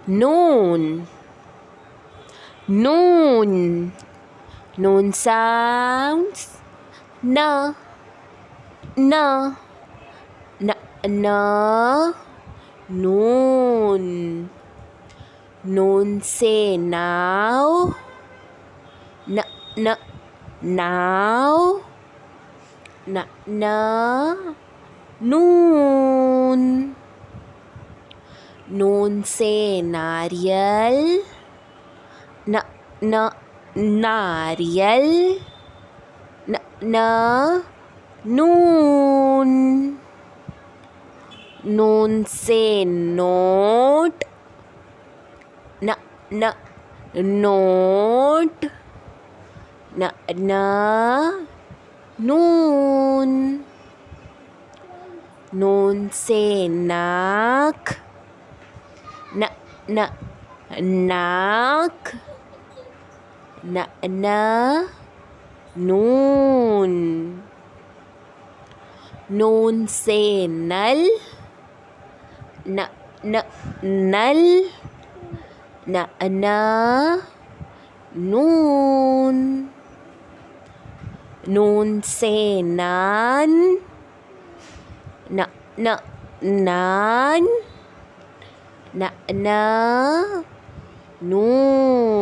noon, noon. Noon sounds na, na, na, na, noon. Noon से now, na, na, now, na, na, noon. नून से नारियल, न, न, नारियल, न, न, नून. नून से नोट, न, न, नोट, न, न, नून. नून से नाक, न, न, नाक, न, न, नून. नून से नल, न, न, नल, न, न, नून. नून से नान, न, न, नान, न, न, नून.